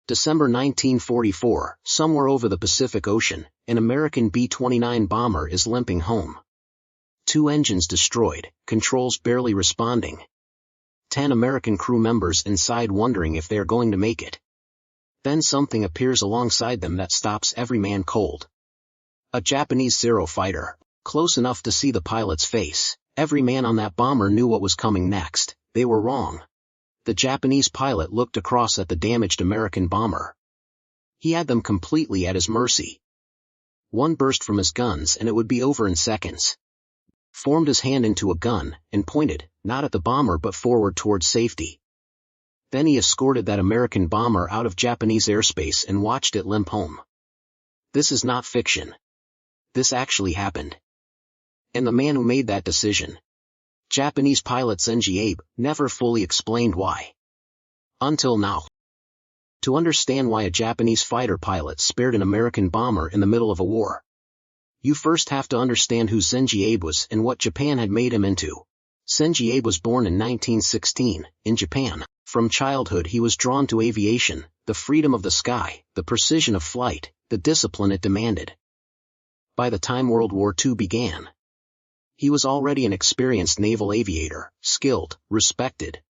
December 1944, somewhere over the Pacific Ocean, an American B-29 bomber is limping home. 2 engines destroyed, controls barely responding. 10 American crew members inside wondering if they are going to make it. Then something appears alongside them that stops every man cold. A Japanese Zero fighter, close enough to see the pilot's face. Every man on that bomber knew what was coming next. They were wrong. The Japanese pilot looked across at the damaged American bomber. He had them completely at his mercy. One burst from his guns and it would be over in seconds. Formed his hand into a gun, and pointed, not at the bomber but forward towards safety. Then he escorted that American bomber out of Japanese airspace and watched it limp home. This is not fiction. This actually happened. And the man who made that decision, Japanese pilot Zenji Abe, never fully explained why. Until now. To understand why a Japanese fighter pilot spared an American bomber in the middle of a war, you first have to understand who Zenji Abe was and what Japan had made him into. Zenji Abe was born in 1916, in Japan. From childhood he was drawn to aviation, the freedom of the sky, the precision of flight, the discipline it demanded. By the time World War II began, he was already an experienced naval aviator, skilled, respected,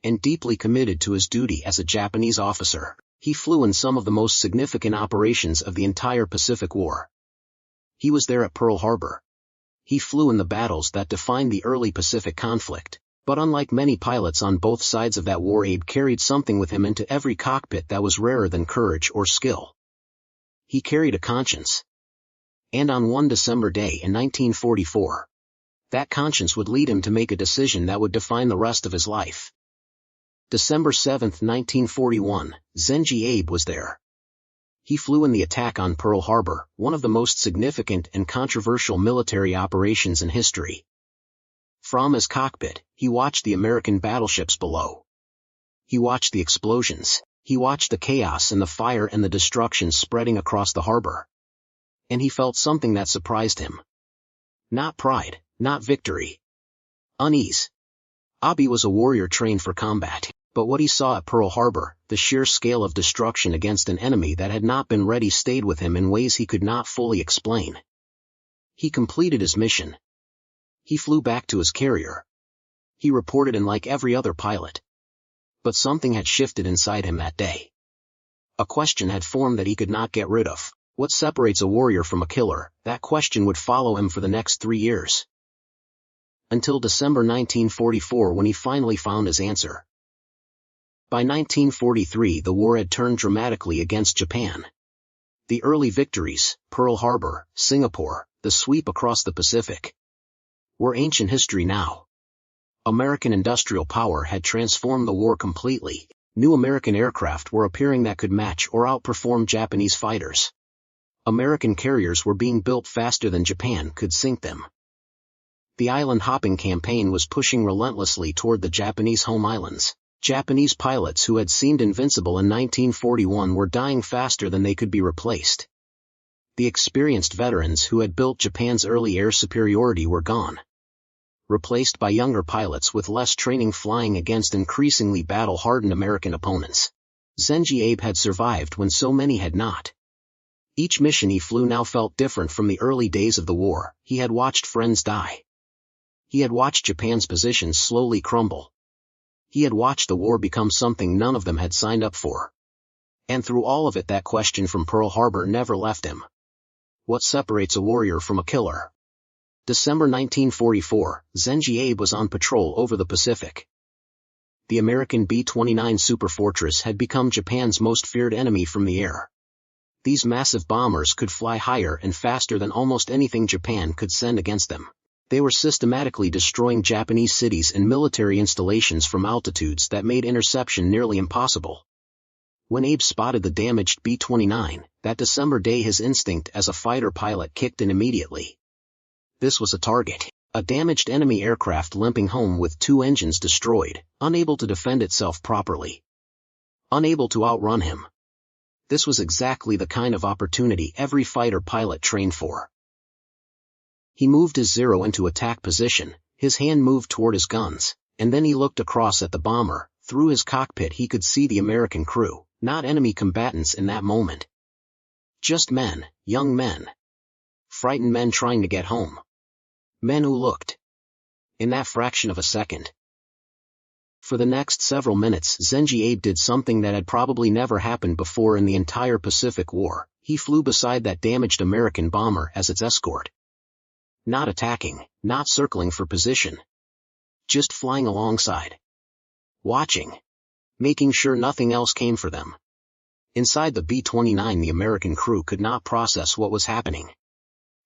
and deeply committed to his duty as a Japanese officer. He flew in some of the most significant operations of the entire Pacific War. He was there at Pearl Harbor. He flew in the battles that defined the early Pacific conflict, but unlike many pilots on both sides of that war, Abe carried something with him into every cockpit that was rarer than courage or skill. He carried a conscience. And on one December day in 1944, that conscience would lead him to make a decision that would define the rest of his life. December 7, 1941, Zenji Abe was there. He flew in the attack on Pearl Harbor, one of the most significant and controversial military operations in history. From his cockpit, he watched the American battleships below. He watched the explosions. He watched the chaos and the fire and the destruction spreading across the harbor. And he felt something that surprised him. Not pride, not victory. Unease. Abe was a warrior trained for combat, but what he saw at Pearl Harbor, the sheer scale of destruction against an enemy that had not been ready, stayed with him in ways he could not fully explain. He completed his mission. He flew back to his carrier. He reported in like every other pilot. But something had shifted inside him that day. A question had formed that he could not get rid of. What separates a warrior from a killer? That question would follow him for the next 3 years. Until December 1944, when he finally found his answer. By 1943 the war had turned dramatically against Japan. The early victories, Pearl Harbor, Singapore, the sweep across the Pacific, were ancient history now. American industrial power had transformed the war completely. New American aircraft were appearing that could match or outperform Japanese fighters. American carriers were being built faster than Japan could sink them. The island-hopping campaign was pushing relentlessly toward the Japanese home islands. Japanese pilots who had seemed invincible in 1941 were dying faster than they could be replaced. The experienced veterans who had built Japan's early air superiority were gone, replaced by younger pilots with less training flying against increasingly battle-hardened American opponents. Zenji Abe had survived when so many had not. Each mission he flew now felt different from the early days of the war. He had watched friends die. He had watched Japan's positions slowly crumble. He had watched the war become something none of them had signed up for. And through all of it, that question from Pearl Harbor never left him. What separates a warrior from a killer? December 1944, Zenji Abe was on patrol over the Pacific. The American B-29 Superfortress had become Japan's most feared enemy from the air. These massive bombers could fly higher and faster than almost anything Japan could send against them. They were systematically destroying Japanese cities and military installations from altitudes that made interception nearly impossible. When Abe spotted the damaged B-29, that December day, his instinct as a fighter pilot kicked in immediately. This was a target, a damaged enemy aircraft limping home with 2 engines destroyed, unable to defend itself properly, unable to outrun him. This was exactly the kind of opportunity every fighter pilot trained for. He moved his Zero into attack position, his hand moved toward his guns, and then he looked across at the bomber. Through his cockpit he could see the American crew. Not enemy combatants in that moment. Just men, young men. Frightened men trying to get home. Men who looked. In that fraction of a second. For the next several minutes, Zenji Abe did something that had probably never happened before in the entire Pacific War. He flew beside that damaged American bomber as its escort. Not attacking, not circling for position. Just flying alongside. Watching. Making sure nothing else came for them. Inside the B-29, the American crew could not process what was happening.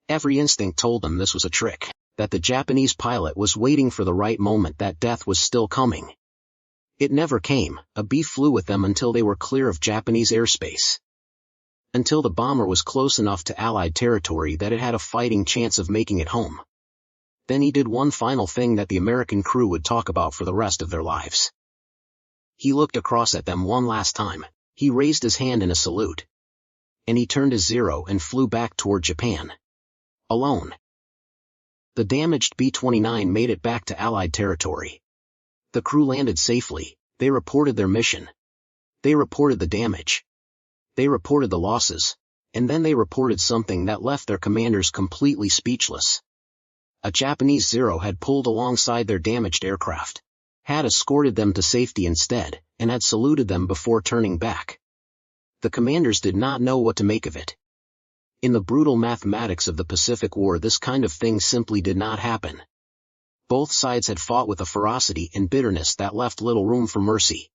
Every instinct told them this was a trick, that the Japanese pilot was waiting for the right moment, that death was still coming. It never came. A B flew with them until they were clear of Japanese airspace. Until the bomber was close enough to Allied territory that it had a fighting chance of making it home. Then he did one final thing that the American crew would talk about for the rest of their lives. He looked across at them one last time. He raised his hand in a salute. And he turned his Zero and flew back toward Japan. Alone. The damaged B-29 made it back to Allied territory. The crew landed safely. They reported their mission. They reported the damage. They reported the losses. And then they reported something that left their commanders completely speechless. A Japanese Zero had pulled alongside their damaged aircraft, had escorted them to safety instead, and had saluted them before turning back. The commanders did not know what to make of it. In the brutal mathematics of the Pacific War, this kind of thing simply did not happen. Both sides had fought with a ferocity and bitterness that left little room for mercy.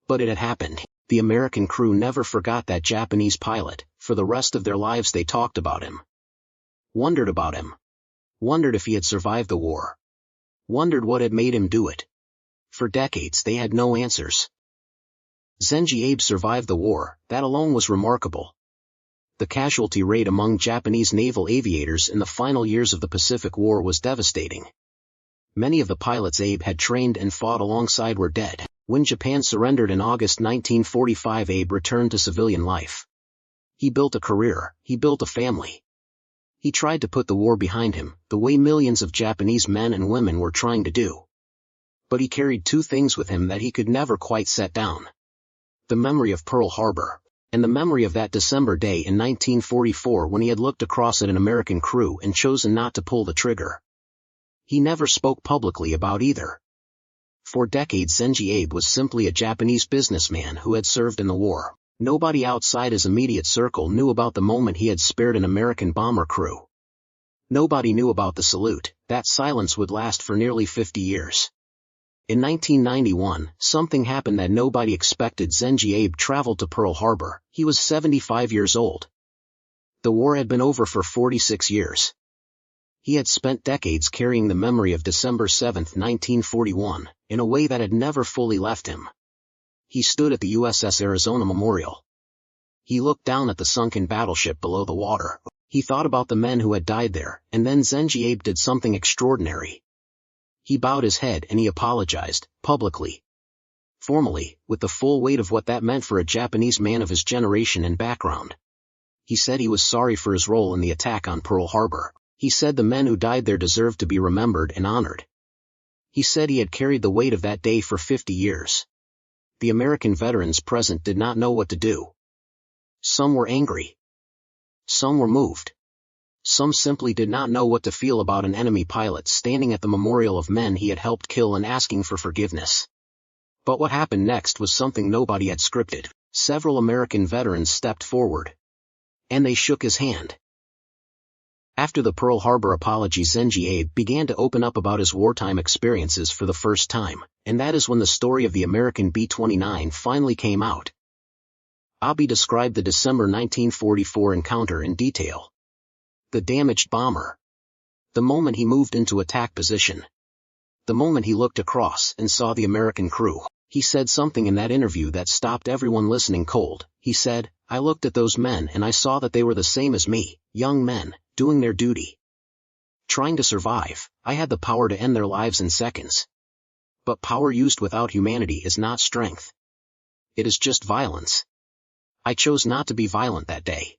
But it had happened. The American crew never forgot that Japanese pilot. For the rest of their lives they talked about him. Wondered about him. Wondered if he had survived the war. Wondered what had made him do it. For decades they had no answers. Zenji Abe survived the war. That alone was remarkable. The casualty rate among Japanese naval aviators in the final years of the Pacific War was devastating. Many of the pilots Abe had trained and fought alongside were dead. When Japan surrendered in August 1945, Abe returned to civilian life. He built a career. He built a family. He tried to put the war behind him, the way millions of Japanese men and women were trying to do. But he carried two things with him that he could never quite set down. The memory of Pearl Harbor, and the memory of that December day in 1944 when he had looked across at an American crew and chosen not to pull the trigger. He never spoke publicly about either. For decades Zenji Abe was simply a Japanese businessman who had served in the war. Nobody outside his immediate circle knew about the moment he had spared an American bomber crew. Nobody knew about the salute. That silence would last for nearly 50 years. In 1991, something happened that nobody expected. Zenji Abe traveled to Pearl Harbor. He was 75 years old. The war had been over for 46 years. He had spent decades carrying the memory of December 7, 1941, in a way that had never fully left him. He stood at the USS Arizona Memorial. He looked down at the sunken battleship below the water. He thought about the men who had died there, and then Zenji Abe did something extraordinary. He bowed his head and he apologized, publicly. Formally, with the full weight of what that meant for a Japanese man of his generation and background. He said he was sorry for his role in the attack on Pearl Harbor. He said the men who died there deserved to be remembered and honored. He said he had carried the weight of that day for 50 years. The American veterans present did not know what to do. Some were angry. Some were moved. Some simply did not know what to feel about an enemy pilot standing at the memorial of men he had helped kill and asking for forgiveness. But what happened next was something nobody had scripted. Several American veterans stepped forward. And they shook his hand. After the Pearl Harbor apology, Zenji Abe began to open up about his wartime experiences for the first time, and that is when the story of the American B-29 finally came out. Abe described the December 1944 encounter in detail. The damaged bomber. The moment he moved into attack position. The moment he looked across and saw the American crew. He said something in that interview that stopped everyone listening cold. He said, "I looked at those men and I saw that they were the same as me, young men, doing their duty. Trying to survive. I had the power to end their lives in seconds. But power used without humanity is not strength. It is just violence. I chose not to be violent that day."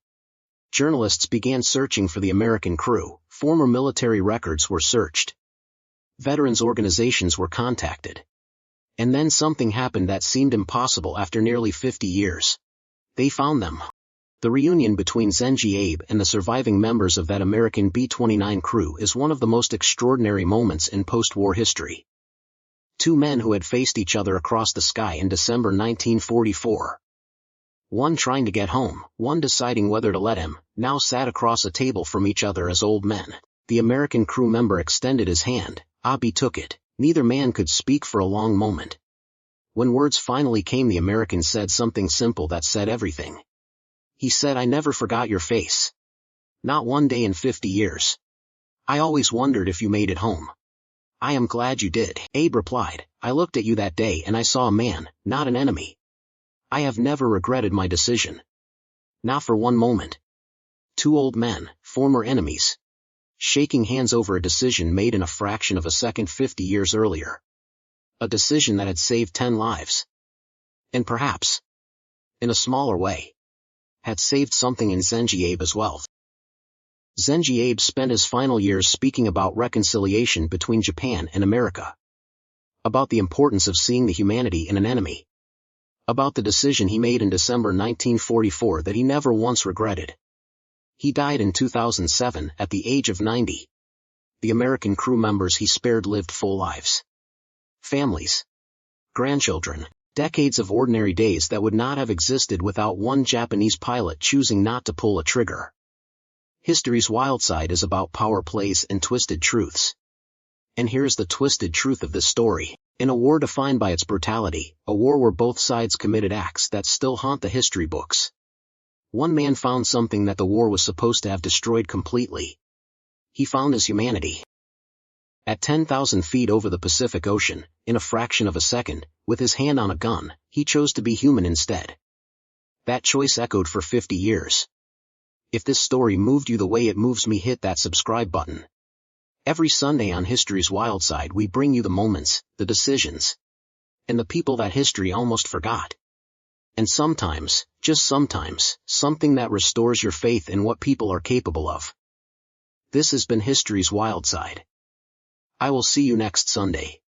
Journalists began searching for the American crew. Former military records were searched. Veterans organizations were contacted. And then something happened that seemed impossible after nearly 50 years. They found them. The reunion between Zenji Abe and the surviving members of that American B-29 crew is one of the most extraordinary moments in post-war history. Two men who had faced each other across the sky in December 1944. One trying to get home, one deciding whether to let him, now sat across a table from each other as old men. The American crew member extended his hand. Abe took it. Neither man could speak for a long moment. When words finally came, the American said something simple that said everything. He said, "I never forgot your face. Not one day in 50 years. I always wondered if you made it home." "I am glad you did," Abe replied. "I looked at you that day and I saw a man, not an enemy. I have never regretted my decision. Not for one moment." Two old men, former enemies, shaking hands over a decision made in a fraction of a second 50 years earlier. A decision that had saved 10 lives. And perhaps, in a smaller way, had saved something in Zenji Abe as well. Zenji Abe spent his final years speaking about reconciliation between Japan and America. About the importance of seeing the humanity in an enemy. About the decision he made in December 1944 that he never once regretted. He died in 2007 at the age of 90. The American crew members he spared lived full lives. Families. Grandchildren. Decades of ordinary days that would not have existed without one Japanese pilot choosing not to pull a trigger. History's Wildside is about power plays and twisted truths. And here's the twisted truth of this story. In a war defined by its brutality, a war where both sides committed acts that still haunt the history books, one man found something that the war was supposed to have destroyed completely. He found his humanity. At 10,000 feet over the Pacific Ocean, in a fraction of a second, with his hand on a gun, he chose to be human instead. That choice echoed for 50 years. If this story moved you the way it moves me, hit that subscribe button. Every Sunday on History's Wildside we bring you the moments, the decisions, and the people that history almost forgot. And sometimes, just sometimes, something that restores your faith in what people are capable of. This has been History's Wildside. I will see you next Sunday.